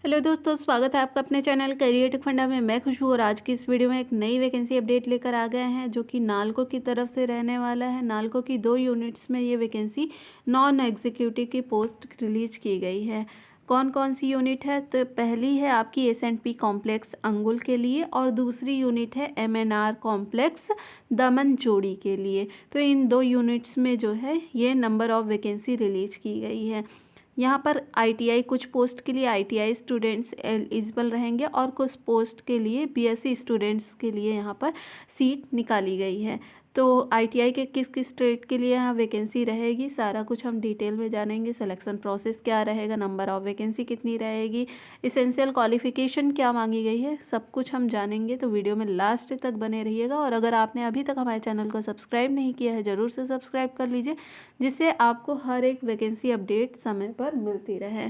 Hello दोस्तों, स्वागत है आपका अपने चैनल करियर टेक फंडा में। मैं खुशबू और आज की इस वीडियो में एक नई वैकेंसी अपडेट लेकर आ गए हैं जो कि नालको की तरफ से रहने वाला है। नालको की 2 यूनिट्स में ये वैकेंसी नॉन एग्जीक्यूटिव की पोस्ट रिलीज की गई है। कौन कौन सी यूनिट है? तो पहली है आपकी एस&पी कॉम्प्लेक्स अंगुल के लिए और दूसरी यूनिट है MNR कॉम्प्लेक्स दमन जोड़ी के लिए। तो इन 2 यूनिट्स में जो है ये नंबर ऑफ वैकेंसी रिलीज की गई है। यहाँ पर ITI कुछ पोस्ट के लिए ITI स्टूडेंट्स एलिजिबल रहेंगे और कुछ पोस्ट के लिए BSc स्टूडेंट्स के लिए यहाँ पर सीट निकाली गई है। तो ITI के किस किस ट्रेड के लिए यहाँ वैकेंसी रहेगी, सारा कुछ हम डिटेल में जानेंगे। सिलेक्शन प्रोसेस क्या रहेगा, नंबर ऑफ वैकेंसी कितनी रहेगी, इसेंशियल क्वालिफिकेशन क्या मांगी गई है, सब कुछ हम जानेंगे। तो वीडियो में लास्ट तक बने रहिएगा और अगर आपने अभी तक हमारे चैनल को सब्सक्राइब नहीं किया है ज़रूर से सब्सक्राइब कर लीजिए, जिससे आपको हर एक वैकेंसी अपडेट समय पर मिलती रहे।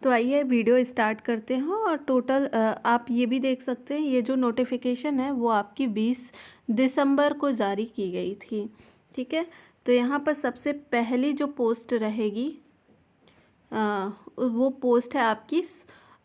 तो आइए वीडियो स्टार्ट करते हैं। और टोटल आप ये भी देख सकते हैं, ये जो नोटिफिकेशन है वो आपकी 20 दिसंबर को जारी की गई थी। ठीक है, तो यहाँ पर सबसे पहली जो पोस्ट रहेगी वो पोस्ट है आपकी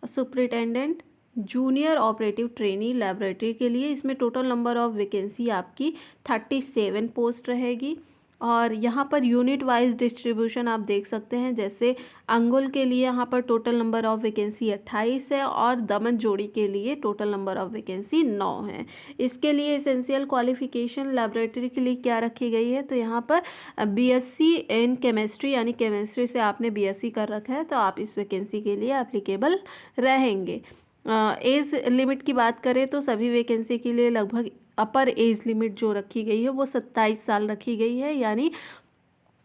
superintendent junior operative trainee laboratory के लिए। इसमें टोटल नंबर ऑफ वैकेंसी आपकी 37 पोस्ट रहेगी और यहाँ पर यूनिट वाइज डिस्ट्रीब्यूशन आप देख सकते हैं। जैसे अंगुल के लिए यहाँ पर टोटल नंबर ऑफ वैकेंसी 28 है और दमन जोड़ी के लिए टोटल नंबर ऑफ वैकेंसी 9 है। इसके लिए एसेंशियल क्वालिफिकेशन लेबोरेटरी के लिए क्या रखी गई है? तो यहाँ पर BSc इन केमिस्ट्री, यानी केमिस्ट्री से आपने BSc कर रखा है तो आप इस वैकेंसी के लिए एप्लीकेबल रहेंगे। एज लिमिट की बात करें तो सभी वैकेंसी के लिए लगभग अपर एज लिमिट जो रखी गई है वो 27 साल रखी गई है। यानी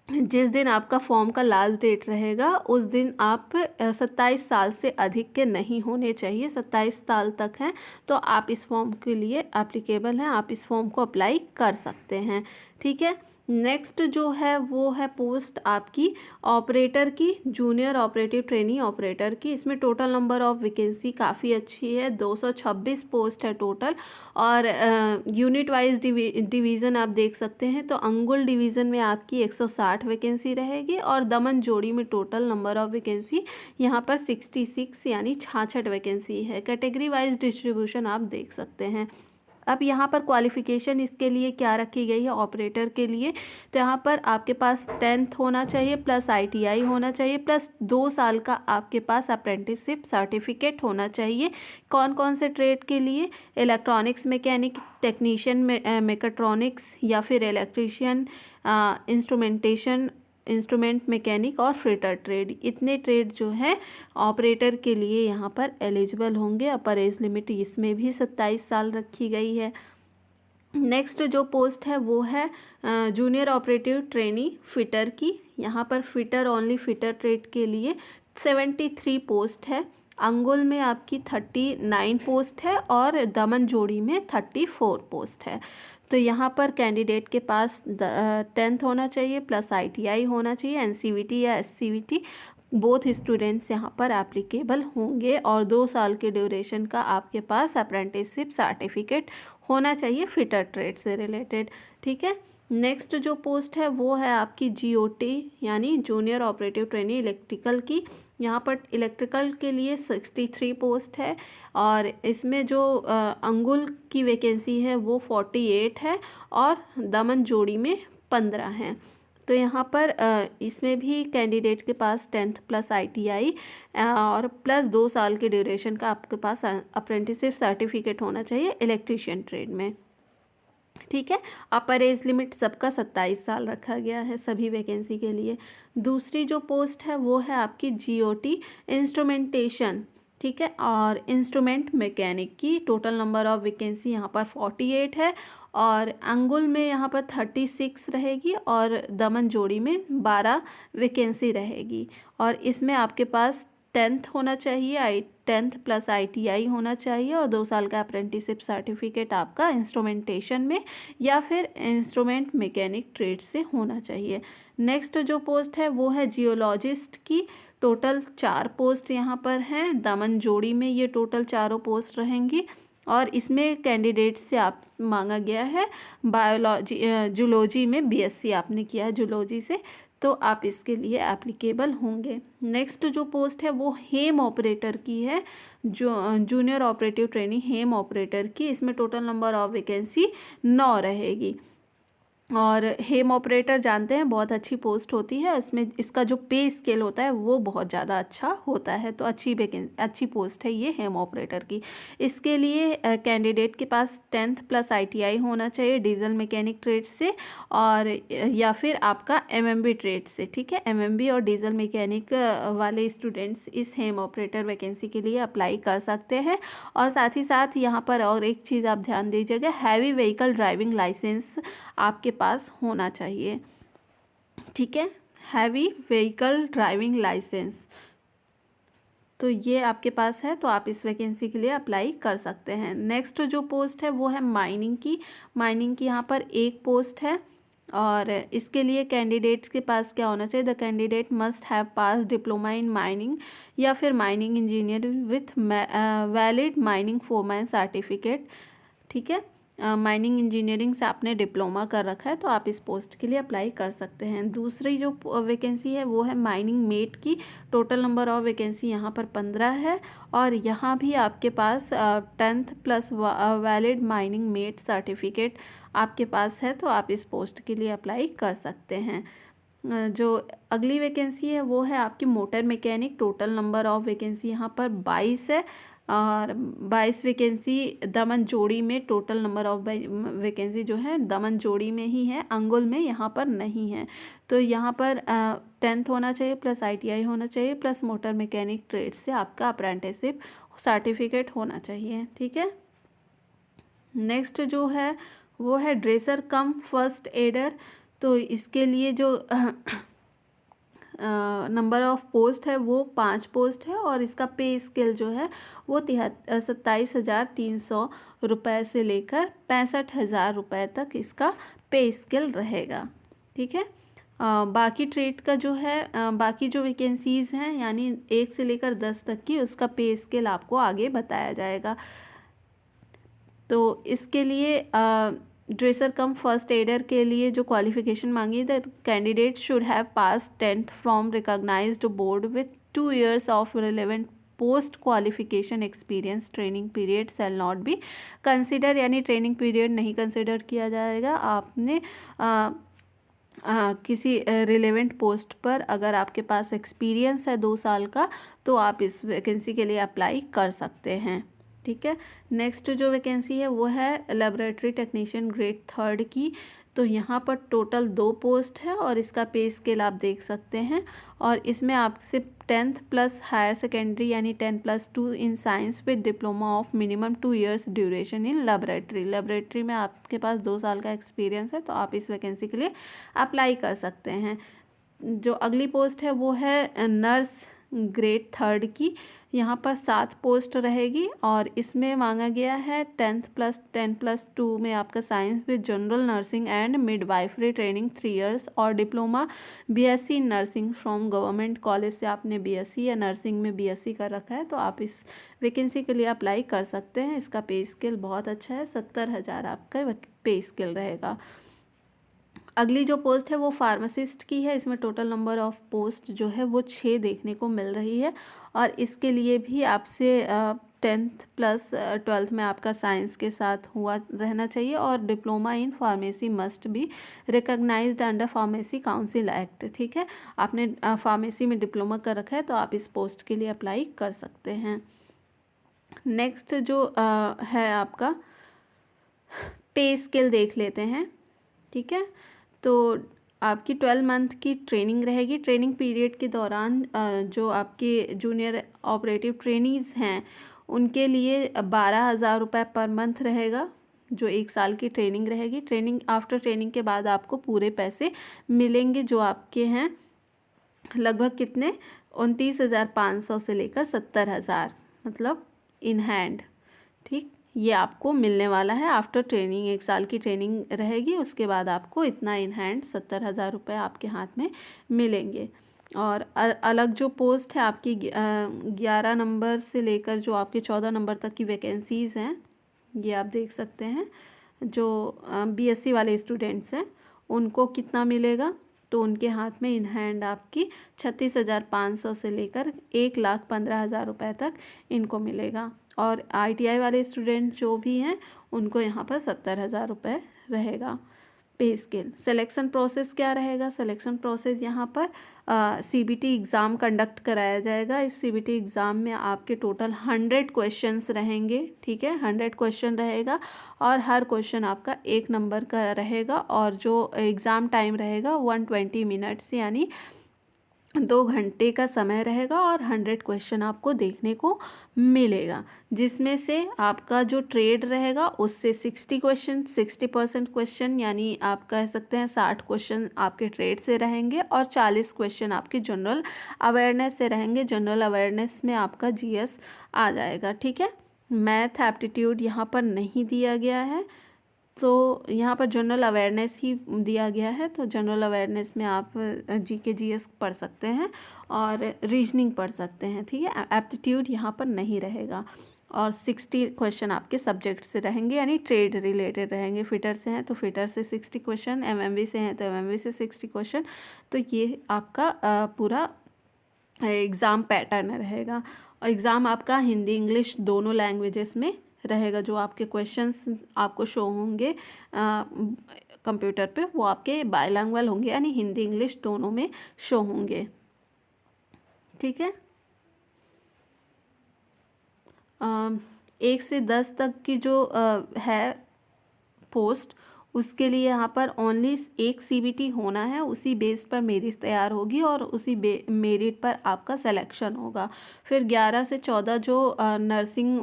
जिस दिन आपका फॉर्म का लास्ट डेट रहेगा उस दिन आप 27 साल से अधिक के नहीं होने चाहिए। 27 साल तक हैं तो आप इस फॉर्म के लिए एप्लीकेबल हैं, आप इस फॉर्म को अप्लाई कर सकते हैं। ठीक है, नेक्स्ट जो है वो है पोस्ट आपकी ऑपरेटर की, जूनियर ऑपरेटिव ट्रेनी ऑपरेटर की। इसमें टोटल नंबर ऑफ वैकेंसी काफ़ी अच्छी है, 226 पोस्ट है टोटल। और यूनिट वाइज डिवीज़न आप देख सकते हैं तो अंगुल डिवीज़न में आपकी 160 वैकेंसी रहेगी और दमन जोड़ी में टोटल नंबर ऑफ वैकेंसी यहाँ पर 66 यानी 66 वैकेंसी है। कैटेगरी वाइज डिस्ट्रीब्यूशन आप देख सकते हैं। अब यहाँ पर क्वालिफ़िकेशन इसके लिए क्या रखी गई है ऑपरेटर के लिए? तो यहाँ पर आपके पास 10th होना चाहिए प्लस ITI होना चाहिए प्लस 2 साल का आपके पास अप्रेंटिसशिप सर्टिफिकेट होना चाहिए। कौन कौन से ट्रेड के लिए? इलेक्ट्रॉनिक्स मैकेनिक, टेक्नीशियन मेकाट्रॉनिक्स या फिर इलेक्ट्रीशियन, इंस्ट्रूमेंट मैकेनिक और फिटर ट्रेड। इतने ट्रेड जो है ऑपरेटर के लिए यहाँ पर एलिजिबल होंगे। अपर एज लिमिट इसमें भी 27 साल रखी गई है। नेक्स्ट जो पोस्ट है वो है जूनियर ऑपरेटिव ट्रेनी फिटर की। यहाँ पर फिटर ओनली फिटर ट्रेड के लिए 73 पोस्ट है। अंगुल में आपकी 39 पोस्ट है और दमन जोड़ी में 34 पोस्ट है। तो यहाँ पर कैंडिडेट के पास 10th होना चाहिए प्लस ITI होना चाहिए, NCVT या SCVT बोथ स्टूडेंट्स यहाँ पर एप्लीकेबल होंगे और 2 साल के ड्यूरेशन का आपके पास अप्रेंटिसशिप सर्टिफिकेट होना चाहिए फिटर ट्रेड से रिलेटेड। ठीक है, नेक्स्ट जो पोस्ट है वो है आपकी GOT यानी जूनियर ऑपरेटिव ट्रेनी इलेक्ट्रिकल की। यहाँ पर इलेक्ट्रिकल के लिए 63 पोस्ट है और इसमें जो अंगुल की वैकेंसी है वो 48 है और दमन जोड़ी में 15 हैं। तो यहाँ पर इसमें भी कैंडिडेट के पास 10th प्लस ITI और प्लस 2 साल के ड्यूरेशन का आपके पास अप्रेंटिसशिप सर्टिफिकेट होना चाहिए इलेक्ट्रीशियन ट्रेड में। ठीक है, अपर एज लिमिट सबका 27 साल रखा गया है सभी वैकेंसी के लिए। दूसरी जो पोस्ट है वो है आपकी GOT इंस्ट्रूमेंटेशन। ठीक है, और इंस्ट्रूमेंट मैकेनिक की। टोटल नंबर ऑफ वैकेंसी यहाँ पर 48 है और अंगुल में यहाँ पर 36 रहेगी और दमन जोड़ी में 12 वैकेंसी रहेगी। और इसमें आपके पास 10th होना चाहिए, 10th प्लस ITI होना चाहिए और 2 साल का अप्रेंटिसशिप सर्टिफिकेट आपका इंस्ट्रूमेंटेशन में या फिर इंस्ट्रूमेंट मैकेनिक ट्रेड से होना चाहिए। नेक्स्ट जो पोस्ट है वो है जियोलॉजिस्ट की। टोटल 4 पोस्ट यहाँ पर हैं। दमन जोड़ी में ये टोटल चारों पोस्ट रहेंगी और इसमें कैंडिडेट से आप मांगा गया है बायोलॉजी जूलॉजी में BSc आपने किया है जूलॉजी से, तो आप इसके लिए एप्लीकेबल होंगे। नेक्स्ट जो पोस्ट है वो हेम ऑपरेटर की है, जो जूनियर ऑपरेटिव ट्रेनिंग हेम ऑपरेटर की। इसमें टोटल नंबर ऑफ वैकेंसी 9 रहेगी। और हेम ऑपरेटर जानते हैं बहुत अच्छी पोस्ट होती है, इसमें इसका जो पे स्केल होता है वो बहुत ज़्यादा अच्छा होता है। तो अच्छी पोस्ट है ये हेम ऑपरेटर की। इसके लिए कैंडिडेट के पास 10th प्लस ITI होना चाहिए डीजल मैकेनिक ट्रेड से, और या फिर आपका MMB ट्रेड से। ठीक है, MMB और डीजल मैकेनिक वाले स्टूडेंट्स इस हेम ऑपरेटर वैकेंसी के लिए अप्लाई कर सकते हैं। और साथ ही साथ यहाँ पर और एक चीज़ आप ध्यान दीजिएगा, हैवी व्हीकल ड्राइविंग लाइसेंस आपके पास होना चाहिए। ठीक है, हैवी व्हीकल ड्राइविंग लाइसेंस, तो ये आपके पास है तो आप इस वैकेंसी के लिए अप्लाई कर सकते हैं। नेक्स्ट जो पोस्ट है वो है माइनिंग की यहाँ पर एक पोस्ट है, और इसके लिए कैंडिडेट के पास क्या होना चाहिए, the candidate must have pass diploma in mining या फिर mining engineer with valid mining foreman certificate. ठीक है, माइनिंग इंजीनियरिंग से आपने डिप्लोमा कर रखा है तो आप इस पोस्ट के लिए अप्लाई कर सकते हैं। दूसरी जो वैकेंसी है वो है माइनिंग मेट की। टोटल नंबर ऑफ वैकेंसी यहाँ पर 15 है, और यहाँ भी आपके पास 10th plus valid mining met certificate आपके पास है तो आप इस पोस्ट के लिए अप्लाई कर सकते हैं। जो अगली वैकेंसी है वो है आपकी motor mechanic. Total number of vacancy यहाँ पर 22 है, और 22 वैकेंसी दमन जोड़ी में। टोटल नंबर ऑफ वैकेंसी जो है दमन जोड़ी में ही है, अंगुल में यहाँ पर नहीं है। तो यहाँ पर 10th होना चाहिए प्लस ITI होना चाहिए प्लस मोटर मैकेनिक ट्रेड से आपका अप्रेंटिसशिप सर्टिफिकेट होना चाहिए। ठीक है, नेक्स्ट जो है वो है ड्रेसर कम फर्स्ट एडर। तो इसके लिए जो नंबर ऑफ पोस्ट है वो 5 पोस्ट है, और इसका पे स्केल जो है वो 27,300 रुपये से लेकर 65,000 रुपये तक इसका पे स्केल रहेगा। ठीक है, बाकी ट्रेड का जो है बाकी जो वैकेंसीज़ हैं यानी 1 से लेकर 10 तक की, उसका पे स्केल आपको आगे बताया जाएगा। तो इसके लिए ड्रेसर कम फर्स्ट एडर के लिए जो क्वालिफिकेशन मांगी, the candidate should have pass 10th from recognised board with 2 years of relevant post qualification experience. Training period shall not be consider, यानी ट्रेनिंग पीरियड नहीं कंसिडर किया जाएगा। आपने किसी रिलेवेंट पोस्ट पर अगर आपके पास एक्सपीरियंस है 2 साल का तो आप इस वैकेंसी के लिए अप्लाई कर सकते हैं। ठीक है, नेक्स्ट जो वैकेंसी है वो है लेबोरेटरी टेक्नीशियन ग्रेड 3 की। तो यहाँ पर टोटल 2 पोस्ट है, और इसका पे स्केल आप देख सकते हैं। और इसमें आपसे 10th प्लस हायर सेकेंडरी यानी 10+2 in science with diploma of minimum 2 years duration in laboratory में आपके पास 2 साल का एक्सपीरियंस है तो आप इस वैकेंसी के लिए अप्लाई कर सकते हैं। जो अगली पोस्ट है वो है नर्स ग्रेड 3 की। यहाँ पर 7 पोस्ट रहेगी, और इसमें मांगा गया है 10th प्लस 10+2 में आपका science with general nursing and midwifery training 3 years, और diploma BSc nursing from government college से आपने BSc या नर्सिंग में BSc कर रखा है तो आप इस वैकेंसी के लिए अप्लाई कर सकते हैं। इसका पे स्केल बहुत अच्छा है, 70,000 आपका पे स्केल रहेगा। अगली जो पोस्ट है वो फार्मासिस्ट की है। इसमें टोटल नंबर ऑफ पोस्ट जो है वो 6 देखने को मिल रही है, और इसके लिए भी आपसे 10th प्लस 12th में आपका साइंस के साथ हुआ रहना चाहिए, और diploma in pharmacy must be recognised under pharmacy council act. ठीक है, आपने फार्मेसी में डिप्लोमा कर रखा है तो आप इस पोस्ट के लिए अप्लाई कर सकते हैं। नेक्स्ट जो है आपका पे स्केल देख लेते हैं। ठीक है, तो आपकी 12 मंथ की ट्रेनिंग रहेगी। ट्रेनिंग पीरियड के दौरान जो आपके जूनियर ऑपरेटिव ट्रेनीज़ हैं उनके लिए 12,000 रुपये पर मंथ रहेगा, जो 1 साल की ट्रेनिंग रहेगी। आफ्टर ट्रेनिंग के बाद आपको पूरे पैसे मिलेंगे जो आपके हैं, लगभग कितने 29,500 से लेकर 70,000, मतलब इन हैंड। ठीक, ये आपको मिलने वाला है आफ्टर ट्रेनिंग। 1 साल की ट्रेनिंग रहेगी, उसके बाद आपको इतना इन हैंड 70,000 रुपये आपके हाथ में मिलेंगे। और अलग जो पोस्ट है आपकी 11 नंबर से लेकर जो आपके 14 नंबर तक की वैकेंसीज़ हैं, ये आप देख सकते हैं। जो BSc वाले स्टूडेंट्स हैं उनको कितना मिलेगा, तो उनके हाथ में इन हैंड आपकी 36,500 से लेकर 1,15,000 रुपये तक इनको मिलेगा। और ITI वाले स्टूडेंट जो भी हैं उनको यहाँ पर 70,000 रुपये रहेगा पे स्केल। सिलेक्शन प्रोसेस क्या रहेगा? सिलेक्शन प्रोसेस यहाँ पर CBT एग्ज़ाम कंडक्ट कराया जाएगा। इस CBT एग्ज़ाम में आपके टोटल 100 क्वेश्चंस रहेंगे, ठीक है, 100 क्वेश्चन रहेगा और हर क्वेश्चन आपका 1 नंबर का रहेगा और जो एग्ज़ाम टाइम रहेगा 120 मिनट्स यानी 2 घंटे का समय रहेगा और 100 क्वेश्चन आपको देखने को मिलेगा, जिसमें से आपका जो ट्रेड रहेगा उससे 60% क्वेश्चन यानी आप कह सकते हैं 60 क्वेश्चन आपके ट्रेड से रहेंगे और 40 क्वेश्चन आपके जनरल अवेयरनेस से रहेंगे। जनरल अवेयरनेस में आपका GS आ जाएगा, ठीक है। मैथ एप्टीट्यूड यहाँ पर नहीं दिया गया है, तो यहाँ पर जनरल अवेयरनेस ही दिया गया है। तो जनरल अवेयरनेस में आप GK GS पढ़ सकते हैं और रीजनिंग पढ़ सकते हैं, ठीक है। एप्टीट्यूड यहाँ पर नहीं रहेगा और 60 क्वेश्चन आपके सब्जेक्ट से रहेंगे यानी ट्रेड रिलेटेड रहेंगे। फिटर से हैं तो फिटर से 60 क्वेश्चन, MMV से हैं तो MMV से 60 क्वेश्चन। तो ये आपका पूरा एग्ज़ाम पैटर्न रहेगा। और एग्ज़ाम आपका हिंदी इंग्लिश दोनों लैंग्वेजेस में रहेगा। जो आपके क्वेश्चंस आपको शो होंगे कंप्यूटर पे वो आपके बायलैंग्वेज होंगे यानी हिंदी इंग्लिश दोनों में शो होंगे, ठीक है। 1 से 10 तक की जो है पोस्ट, उसके लिए यहाँ पर ओनली एक CBT होना है, उसी बेस पर मेरिट तैयार होगी और उसी मेरिट पर आपका सिलेक्शन होगा। फिर 11 से 14 जो नर्सिंग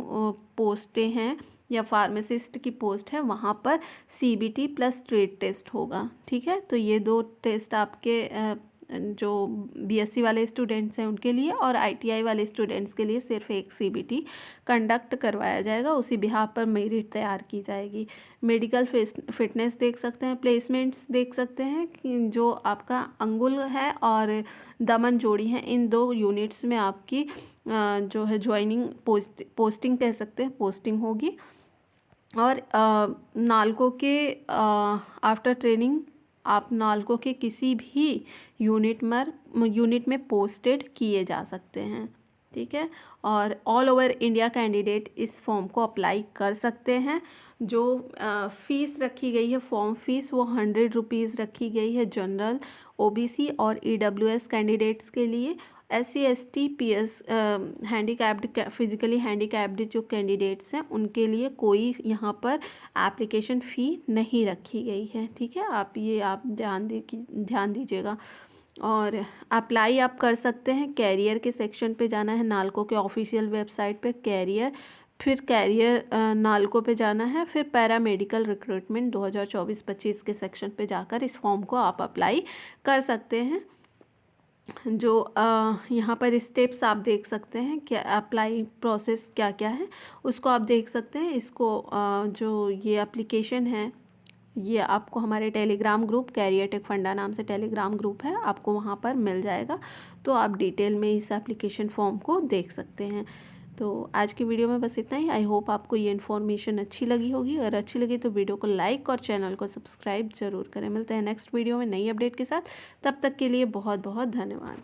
पोस्टें हैं या फार्मासिस्ट की पोस्ट है वहाँ पर CBT प्लस ट्रेड टेस्ट होगा, ठीक है। तो ये 2 टेस्ट आपके जो BSc वाले स्टूडेंट्स हैं उनके लिए और ITI वाले स्टूडेंट्स के लिए सिर्फ एक CBT कंडक्ट करवाया जाएगा, उसी बिहाफ पर मेरिट तैयार की जाएगी। मेडिकल फिटनेस देख सकते हैं, प्लेसमेंट्स देख सकते हैं कि जो आपका अंगुल है और दमन जोड़ी है, इन 2 यूनिट्स में आपकी जो है ज्वाइनिंग पोस्टिंग कह सकते हैं, पोस्टिंग होगी। और नालको के आफ्टर ट्रेनिंग आप नालको के किसी भी यूनिट में पोस्टेड किए जा सकते हैं, ठीक है। और ऑल ओवर इंडिया कैंडिडेट इस फॉर्म को अप्लाई कर सकते हैं। जो फ़ीस रखी गई है, फॉर्म फीस, वो 100 रुपीज़ रखी गई है जनरल, OBC और EWS कैंडिडेट्स के लिए। SC ST PS handicapped, physically handicapped जो कैंडिडेट्स हैं उनके लिए कोई यहाँ पर एप्लीकेशन फ़ी नहीं रखी गई है, ठीक है। आप ध्यान दीजिएगा। और अप्लाई आप कर सकते हैं, कैरियर के सेक्शन पे जाना है, नालको के ऑफिशियल वेबसाइट पे कैरियर, फिर कैरियर नालको पे जाना है, फिर पैरामेडिकल रिक्रूटमेंट 2024-25 के सेक्शन पे जाकर इस फॉर्म को आप अप्लाई कर सकते हैं। जो यहाँ पर स्टेप्स आप देख सकते हैं, क्या अप्लाई प्रोसेस क्या क्या है उसको आप देख सकते हैं। इसको जो ये एप्लीकेशन है ये आपको हमारे टेलीग्राम ग्रुप कैरियर टेक फंडा नाम से टेलीग्राम ग्रुप है, आपको वहाँ पर मिल जाएगा, तो आप डिटेल में इस एप्लीकेशन फॉर्म को देख सकते हैं। तो आज की वीडियो में बस इतना ही। आई होप आपको ये इन्फॉर्मेशन अच्छी लगी होगी। अगर अच्छी लगी तो वीडियो को लाइक और चैनल को सब्सक्राइब जरूर करें। मिलते हैं नेक्स्ट वीडियो में नई अपडेट के साथ, तब तक के लिए बहुत बहुत धन्यवाद।